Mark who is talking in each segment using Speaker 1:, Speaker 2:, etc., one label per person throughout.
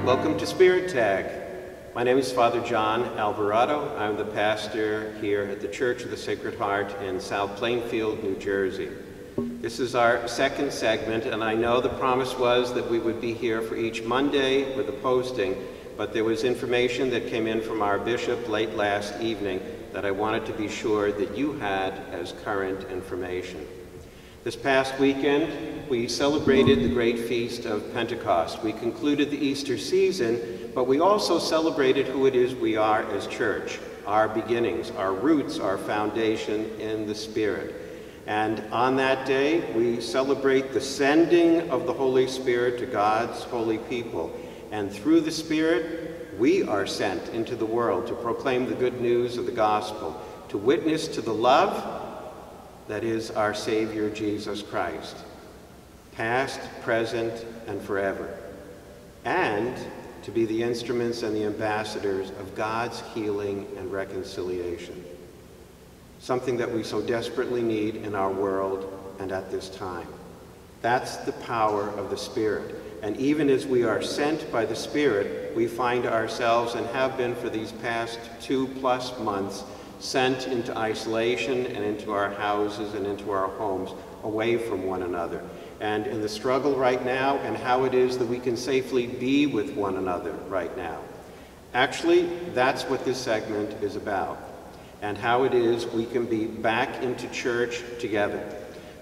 Speaker 1: Welcome to SpiritTag. My name is Father John Alvarado. I'm the pastor here at the Church of the Sacred Heart in South Plainfield, New Jersey. This is our second segment, and I know the promise was that we would be here for each Monday with a posting, but there was information that came in from our bishop late last evening that I wanted to be sure that you had as current information. This past weekend, we celebrated the great feast of Pentecost. We concluded the Easter season, but we also celebrated who it is we are as church, our beginnings, our roots, our foundation in the Spirit. And on that day, we celebrate the sending of the Holy Spirit to God's holy people. And through the Spirit, we are sent into the world to proclaim the good news of the gospel, to witness to the love that is our Savior, Jesus Christ, past, present, and forever, and to be the instruments and the ambassadors of God's healing and reconciliation, something that we so desperately need in our world and at this time. That's the power of the Spirit. And even as we are sent by the Spirit, we find ourselves, and have been for these past 2+ months, sent into isolation and into our houses and into our homes, away from one another. And in the struggle right now, and how it is that we can safely be with one another right now. Actually, that's what this segment is about, and how it is we can be back into church together.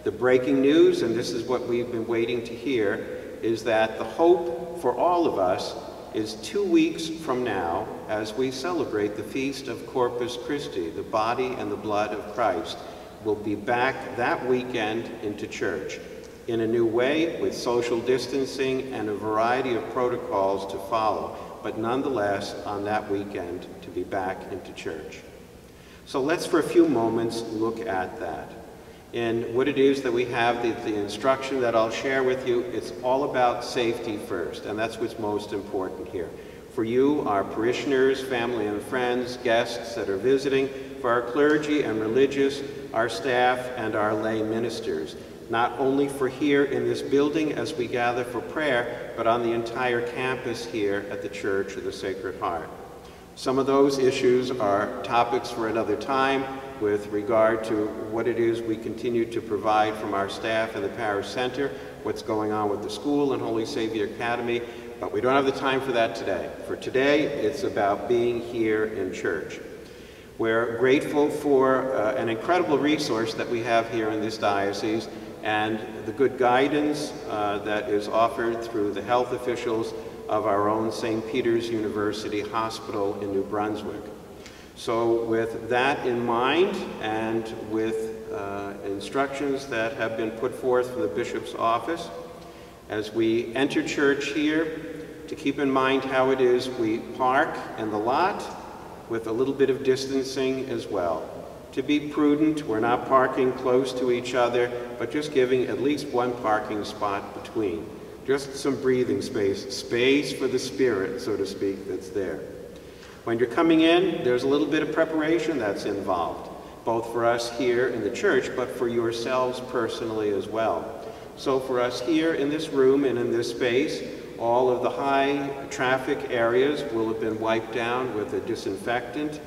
Speaker 1: The breaking news, and this is what we've been waiting to hear, is that the hope for all of us is 2 weeks from now, as we celebrate the feast of Corpus Christi, the body and the blood of Christ. We'll be back that weekend into church in a new way, with social distancing and a variety of protocols to follow, but nonetheless on that weekend to be back into church. So let's for a few moments look at that. In what it is that we have, the instruction that I'll share with you, it's all about safety first, and that's what's most important here. For you, our parishioners, family and friends, guests that are visiting, for our clergy and religious, our staff and our lay ministers, not only for here in this building as we gather for prayer, but on the entire campus here at the Church of the Sacred Heart. Some of those issues are topics for another time, with regard to what it is we continue to provide from our staff in the Parish Center, what's going on with the school and Holy Savior Academy, but we don't have the time for that today. For today, it's about being here in church. We're grateful for an incredible resource that we have here in this diocese, and the good guidance that is offered through the health officials of our own St. Peter's University Hospital in New Brunswick. So with that in mind, and with instructions that have been put forth from the bishop's office, as we enter church here, to keep in mind how it is we park in the lot with a little bit of distancing as well. To be prudent, we're not parking close to each other, but just giving at least one parking spot between. Just some breathing space for the Spirit, so to speak, that's there. When you're coming in, there's a little bit of preparation that's involved, both for us here in the church, but for yourselves personally as well. So for us here in this room and in this space, all of the high traffic areas will have been wiped down with a disinfectant,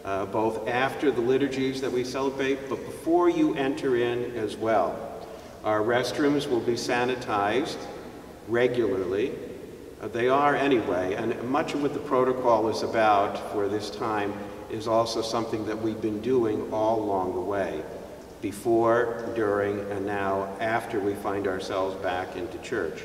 Speaker 1: both after the liturgies that we celebrate, but before you enter in as well. Our restrooms will be sanitized regularly. They are anyway, and much of what the protocol is about for this time is also something that we've been doing all along the way, before, during, and now after we find ourselves back into church.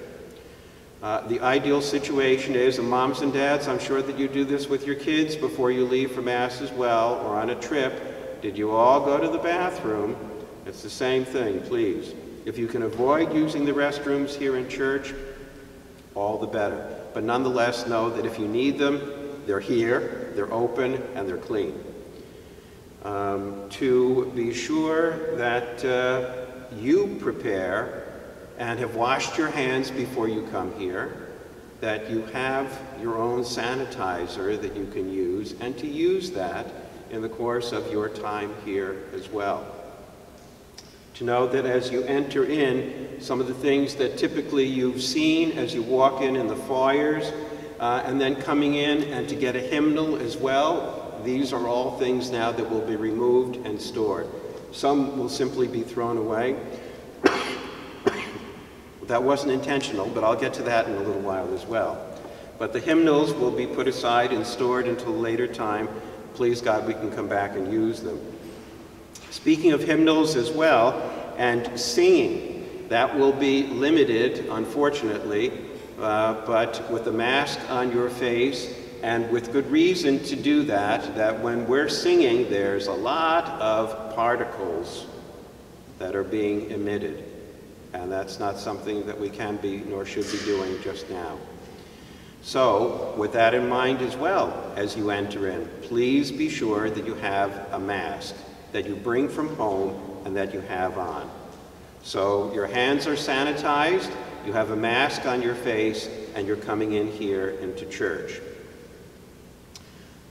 Speaker 1: The ideal situation is, and moms and dads, I'm sure that you do this with your kids before you leave for Mass as well, or on a trip. Did you all go to the bathroom? It's the same thing, please. If you can avoid using the restrooms here in church, all the better. But nonetheless, know that if you need them, they're here, they're open, and they're clean. To be sure that you prepare and have washed your hands before you come here, that you have your own sanitizer that you can use, and to use that in the course of your time here as well. To know that as you enter in, some of the things that typically you've seen as you walk in the foyers, and then coming in and to get a hymnal as well. These are all things now that will be removed and stored. Some will simply be thrown away. That wasn't intentional, but I'll get to that in a little while as well. But the hymnals will be put aside and stored until a later time. Please God, we can come back and use them. Speaking of hymnals as well, and singing, that will be limited, unfortunately, but with a mask on your face, and with good reason to do that, that when we're singing, there's a lot of particles that are being emitted. And that's not something that we can be nor should be doing just now. So, with that in mind as well, as you enter in, please be sure that you have a mask that you bring from home and that you have on. So your hands are sanitized, you have a mask on your face, and you're coming in here into church.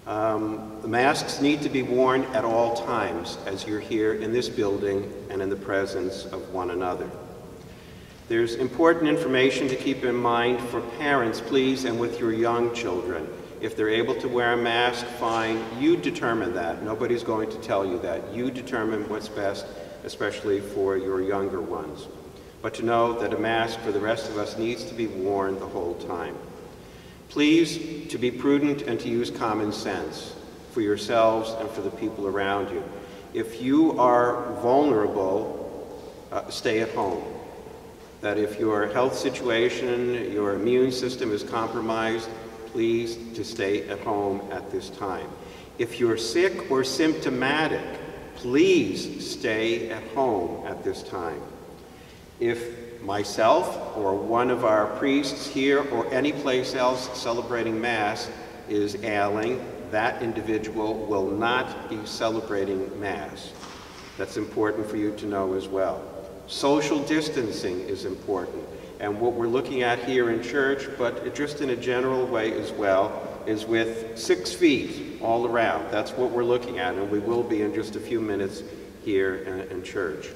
Speaker 1: The masks need to be worn at all times as you're here in this building and in the presence of one another. There's important information to keep in mind for parents, please, and with your young children. If they're able to wear a mask, fine. You determine that. Nobody's going to tell you that. You determine what's best, especially for your younger ones. But to know that a mask for the rest of us needs to be worn the whole time. Please, to be prudent and to use common sense for yourselves and for the people around you. If you are vulnerable, stay at home. That if your health situation, your immune system is compromised, please to stay at home at this time. If you're sick or symptomatic, please stay at home at this time. If myself or one of our priests here or any place else celebrating Mass is ailing, that individual will not be celebrating Mass. That's important for you to know as well. Social distancing is important, and what we're looking at here in church, but just in a general way as well, is with 6 feet all around. That's what we're looking at, and we will be in just a few minutes here in church.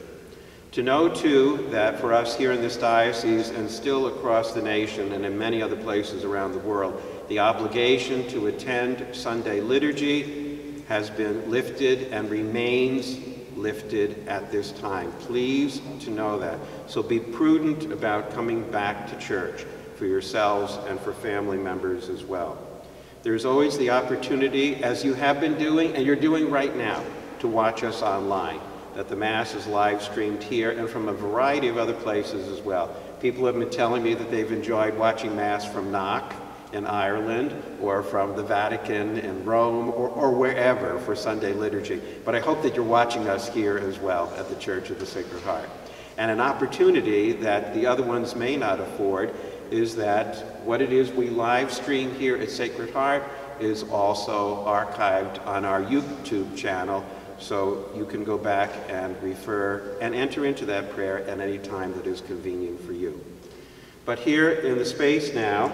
Speaker 1: To know, too, that for us here in this diocese and still across the nation and in many other places around the world, the obligation to attend Sunday liturgy has been lifted and remains lifted at this time. Please to know that. So be prudent about coming back to church for yourselves and for family members as well. There's always the opportunity, as you have been doing and you're doing right now, to watch us online. That the Mass is live streamed here and from a variety of other places as well. People have been telling me that they've enjoyed watching Mass from Knock in Ireland, or from the Vatican in Rome, or wherever for Sunday liturgy. But I hope that you're watching us here as well at the Church of the Sacred Heart. And an opportunity that the other ones may not afford is that what it is we live stream here at Sacred Heart is also archived on our YouTube channel, so you can go back and refer and enter into that prayer at any time that is convenient for you. But here in the space now,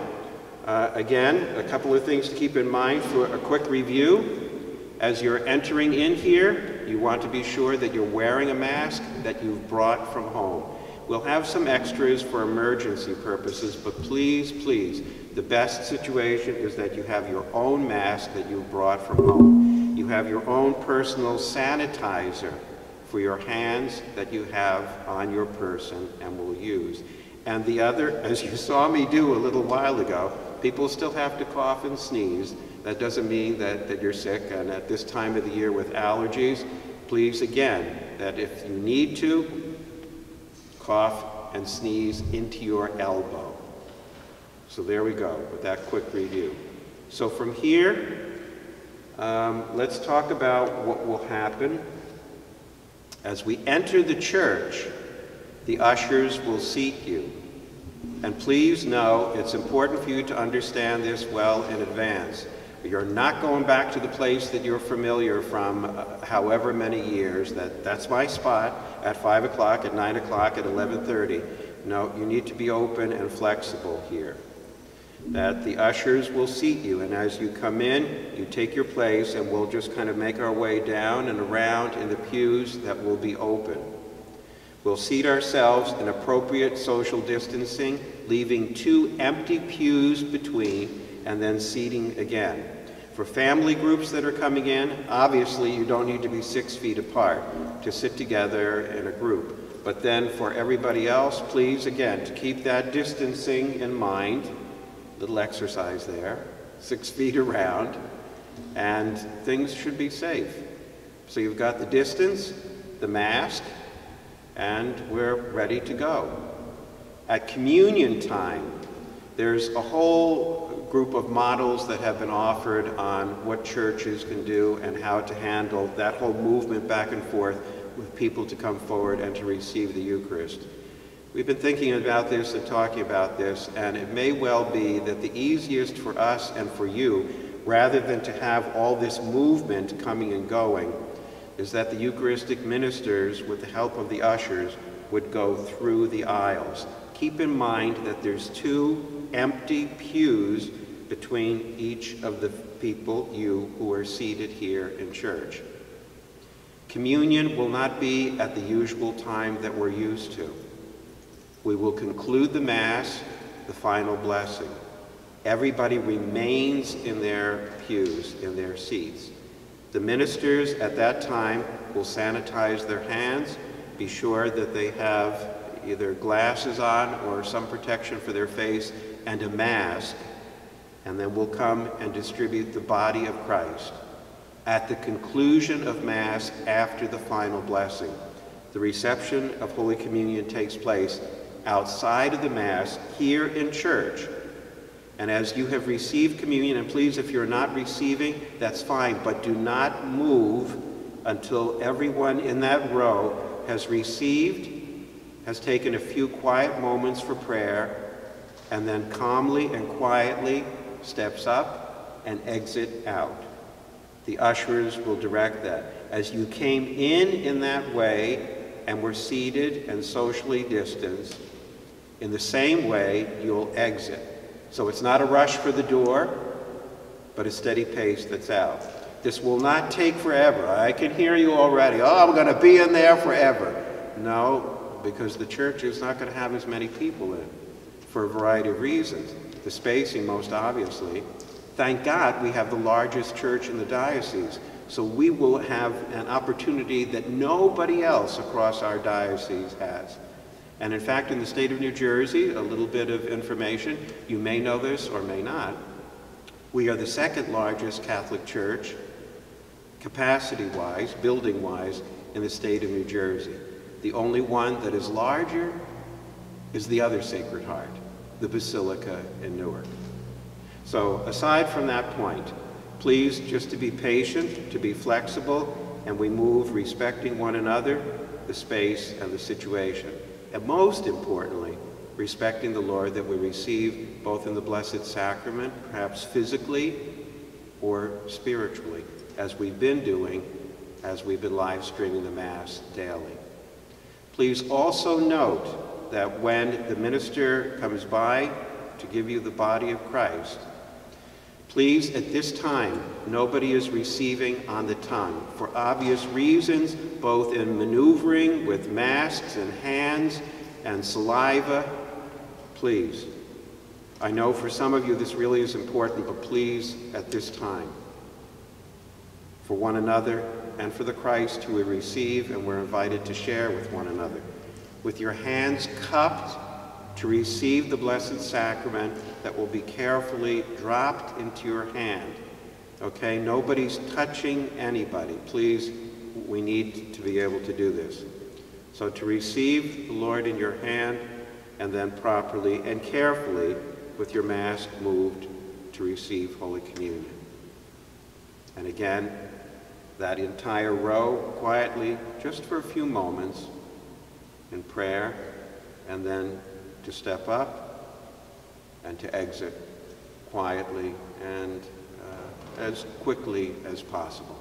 Speaker 1: again, a couple of things to keep in mind for a quick review. As you're entering in here, you want to be sure that you're wearing a mask that you've brought from home. We'll have some extras for emergency purposes, but please, please, the best situation is that you have your own mask that you've brought from home. You have your own personal sanitizer for your hands that you have on your person and will use. And the other, as you saw me do a little while ago, people still have to cough and sneeze. That doesn't mean that you're sick. And at this time of the year with allergies, please again, that if you need to, cough and sneeze into your elbow. So there we go with that quick review. So from here, let's talk about what will happen. As we enter the church, the ushers will seat you. And please know, it's important for you to understand this well in advance. You're not going back to the place that you're familiar from however many years. That's my spot at 5 o'clock, at 9 o'clock, at 11:30. No, you need to be open and flexible here. That the ushers will seat you, and as you come in, you take your place, and we'll just kind of make our way down and around in the pews that will be open. We'll seat ourselves in appropriate social distancing, leaving 2 empty pews between, and then seating again. For family groups that are coming in, obviously you don't need to be 6 feet apart to sit together in a group. But then for everybody else, please, again, to keep that distancing in mind, little exercise there, 6 feet around, and things should be safe. So you've got the distance, the mask, and we're ready to go. At communion time, there's a whole group of models that have been offered on what churches can do and how to handle that whole movement back and forth with people to come forward and to receive the Eucharist. We've been thinking about this and talking about this, and it may well be that the easiest for us and for you, rather than to have all this movement coming and going, is that the Eucharistic ministers, with the help of the ushers, would go through the aisles. Keep in mind that there's 2 empty pews between each of the people, you who are seated here in church. Communion will not be at the usual time that we're used to. We will conclude the Mass, the final blessing. Everybody remains in their pews, in their seats. The ministers at that time will sanitize their hands, be sure that they have either glasses on or some protection for their face and a mask, and then we'll come and distribute the body of Christ. At the conclusion of Mass, after the final blessing, the reception of Holy Communion takes place outside of the Mass here in church. And as you have received communion, and please, if you're not receiving, that's fine, but do not move until everyone in that row has received, has taken a few quiet moments for prayer, and then calmly and quietly steps up and exit out. The ushers will direct that. As you came in that way and were seated and socially distanced, in the same way you'll exit. So it's not a rush for the door, but a steady pace that's out. This will not take forever. I can hear you already. Oh, I'm going to be in there forever. No, because the church is not going to have as many people in for a variety of reasons. The spacing, most obviously. Thank God we have the largest church in the diocese, so we will have an opportunity that nobody else across our diocese has. And in fact, in the state of New Jersey, a little bit of information, you may know this or may not, we are the 2nd largest Catholic church, capacity-wise, building-wise, in the state of New Jersey. The only one that is larger is the other Sacred Heart, the Basilica in Newark. So aside from that point, please just to be patient, to be flexible, and we move respecting one another, the space, and the situation. And most importantly, respecting the Lord that we receive both in the Blessed Sacrament, perhaps physically or spiritually, as we've been doing, as we've been live streaming the Mass daily. Please also note that when the minister comes by to give you the body of Christ, please, at this time, nobody is receiving on the tongue. For obvious reasons, both in maneuvering with masks and hands and saliva, please. I know for some of you this really is important, but please, at this time, for one another and for the Christ who we receive and we're invited to share with one another, with your hands cupped to receive the Blessed Sacrament that will be carefully dropped into your hand. Okay, nobody's touching anybody. Please, we need to be able to do this. So to receive the Lord in your hand, and then properly and carefully, with your mask moved, to receive Holy Communion. And again, that entire row, quietly, just for a few moments, in prayer, and then to step up and to exit quietly and as quickly as possible.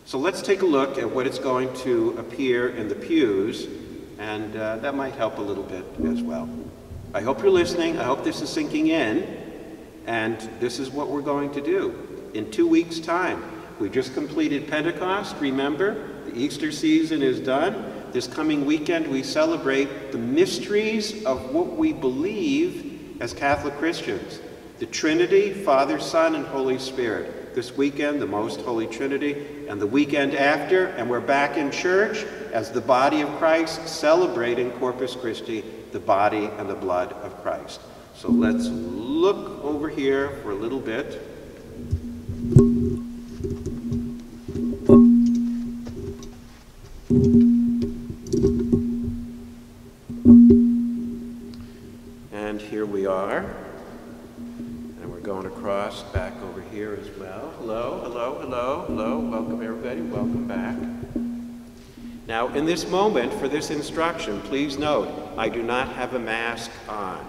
Speaker 1: So let's take a look at what is going to appear in the pews, and that might help a little bit as well. I hope you're listening. I hope this is sinking in, and this is what we're going to do. In 2 weeks' time, we just completed Pentecost. Remember, the Easter season is done. This coming weekend, we celebrate the mysteries of what we believe as Catholic Christians. The Trinity, Father, Son, and Holy Spirit. This weekend, the Most Holy Trinity, and the weekend after, and we're back in church as the body of Christ, celebrating Corpus Christi, the body and the blood of Christ. So let's look over here for a little bit. And here we are. And we're going across back over here as well. Hello, hello, hello, hello. Welcome everybody, welcome back. Now in this moment, for this instruction, please note, I do not have a mask on.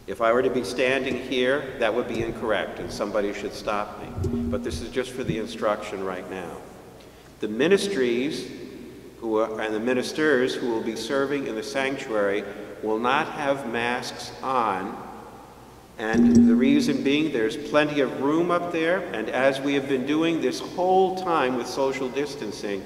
Speaker 1: If I were to be standing here, that would be incorrect and somebody should stop me. But this is just for the instruction right now. The ministries and the ministers who will be serving in the sanctuary will not have masks on, and the reason being there's plenty of room up there, and as we have been doing this whole time with social distancing,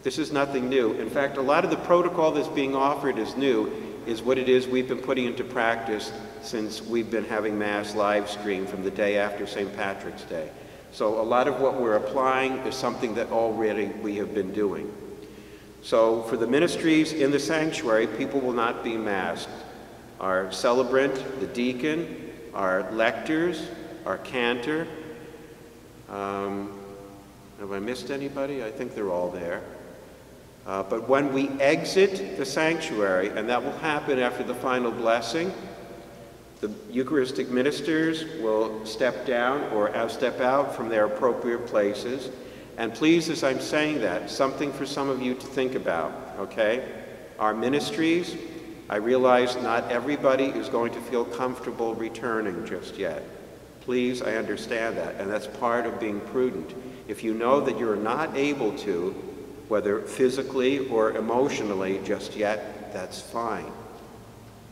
Speaker 1: this is nothing new. In fact, a lot of the protocol that's being offered is new, is what it is we've been putting into practice since we've been having Mass live stream from the day after St. Patrick's Day. So a lot of what we're applying is something that already we have been doing. So for the ministries in the sanctuary, people will not be masked. Our celebrant, the deacon, our lectors, our cantor. Have I missed anybody? I think they're all there. But when we exit the sanctuary, and that will happen after the final blessing, the Eucharistic ministers will step down or step out from their appropriate places. And please, as I'm saying that, something for some of you to think about, okay? Our ministries, I realize not everybody is going to feel comfortable returning just yet. Please, I understand that, and that's part of being prudent. If you know that you're not able to, whether physically or emotionally just yet, that's fine.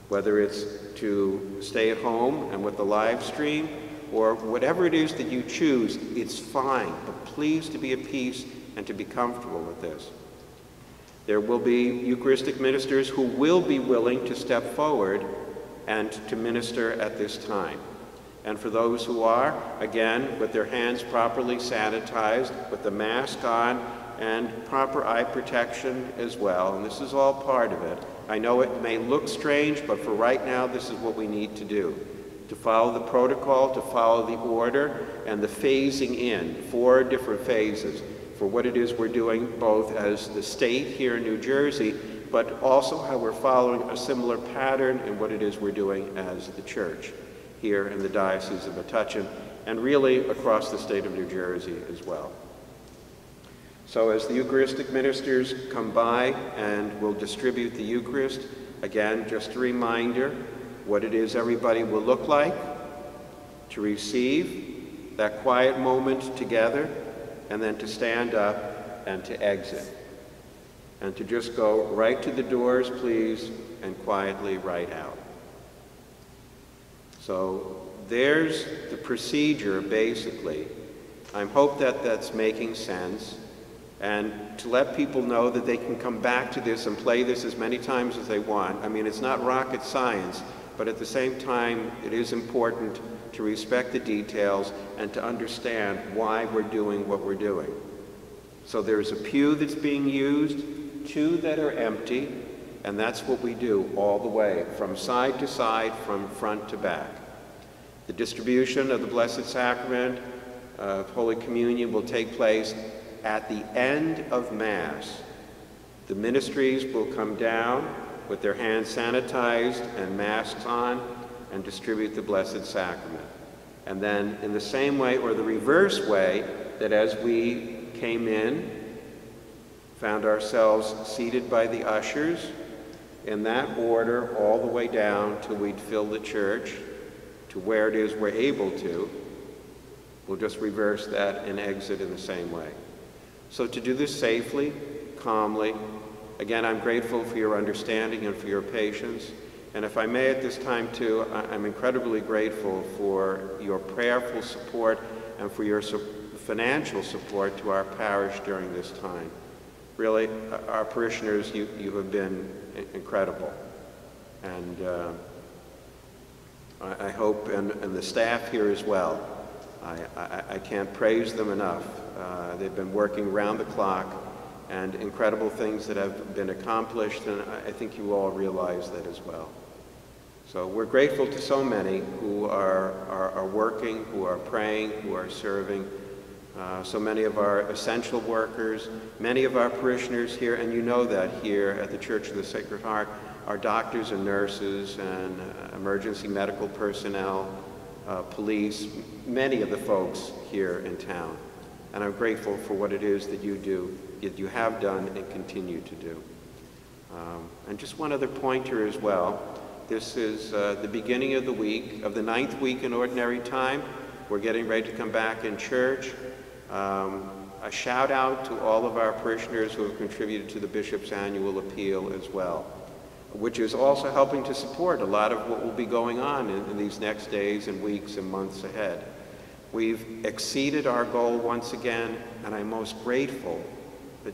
Speaker 1: Whether it's to stay at home and with the live stream, or whatever it is that you choose, it's fine. But please to be at peace and to be comfortable with this. There will be Eucharistic ministers who will be willing to step forward and to minister at this time. And for those who are, again, with their hands properly sanitized, with the mask on, and proper eye protection as well. And this is all part of it. I know it may look strange, but for right now, this is what we need to do. To follow the protocol, to follow the order, and the phasing in, 4 different phases for what it is we're doing both as the state here in New Jersey, but also how we're following a similar pattern in what it is we're doing as the church here in the Diocese of Metuchen, and really across the state of New Jersey as well. So as the Eucharistic ministers come by and will distribute the Eucharist, again, just a reminder what it is everybody will look like, to receive that quiet moment together, and then to stand up and to exit. And to just go right to the doors, please, and quietly right out. So there's the procedure, basically. I hope that that's making sense. And to let people know that they can come back to this and play this as many times as they want. I mean, it's not rocket science, but at the same time, it is important to respect the details and to understand why we're doing what we're doing. So there's a pew that's being used, 2 that are empty, and that's what we do all the way, from side to side, from front to back. The distribution of the Blessed Sacrament of Holy Communion will take place at the end of Mass. The ministries will come down with their hands sanitized and masks on and distribute the Blessed Sacrament. And then in the same way, or the reverse way, that as we came in, found ourselves seated by the ushers, in that order all the way down till we'd fill the church to where it is we're able to, we'll just reverse that and exit in the same way. So to do this safely, calmly, again, I'm grateful for your understanding and for your patience. And if I may at this time too, I'm incredibly grateful for your prayerful support and for your financial support to our parish during this time. Really, our parishioners, you have been incredible. And I hope, and the staff here as well. I can't praise them enough. They've been working round the clock, and incredible things that have been accomplished, and I think you all realize that as well. So we're grateful to so many who are working, who are praying, who are serving. So many of our essential workers, many of our parishioners here, and you know that here at the Church of the Sacred Heart, are doctors and nurses and emergency medical personnel, police, many of the folks here in town. And I'm grateful for what it is that you do, that you have done and continue to do. And just one other pointer as well. This is the beginning of the week, of the 9th week in Ordinary Time. We're getting ready to come back in church. A shout out to all of our parishioners who have contributed to the Bishop's Annual Appeal as well, which is also helping to support a lot of what will be going on in these next days and weeks and months ahead. We've exceeded our goal once again, and I'm most grateful. But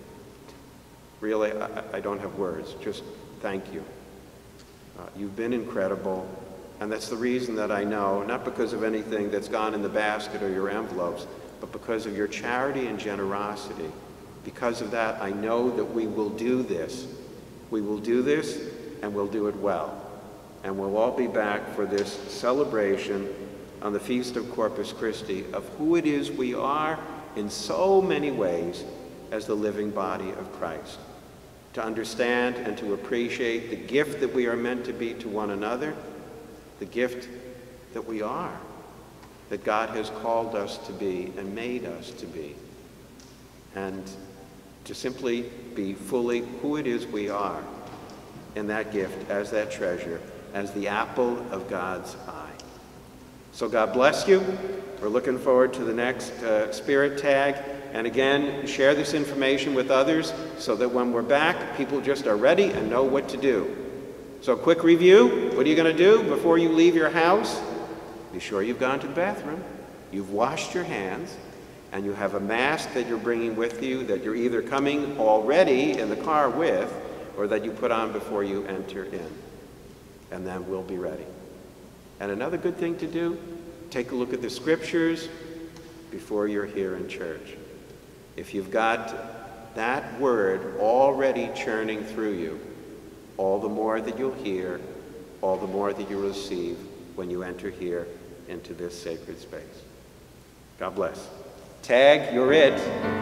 Speaker 1: really, I don't have words. Just thank you. You've been incredible, and that's the reason that I know, not because of anything that's gone in the basket or your envelopes, but because of your charity and generosity. Because of that, I know that we will do this. We will do this, and we'll do it well. And we'll all be back for this celebration on the Feast of Corpus Christi of who it is we are in so many ways as the living body of Christ. To understand and to appreciate the gift that we are meant to be to one another, the gift that we are, that God has called us to be and made us to be, and to simply be fully who it is we are in that gift, as that treasure, as the apple of God's eye. So God bless you. We're looking forward to the next SpiritTag. And again, share this information with others so that when we're back, people just are ready and know what to do. So quick review. What are you going to do before you leave your house? Be sure you've gone to the bathroom, you've washed your hands, and you have a mask that you're bringing with you that you're either coming already in the car with, or that you put on before you enter in. And then we'll be ready. And another good thing to do, take a look at the scriptures before you're here in church. If you've got that word already churning through you, all the more that you'll hear, all the more that you'll receive when you enter here into this sacred space. God bless. Tag, you're it.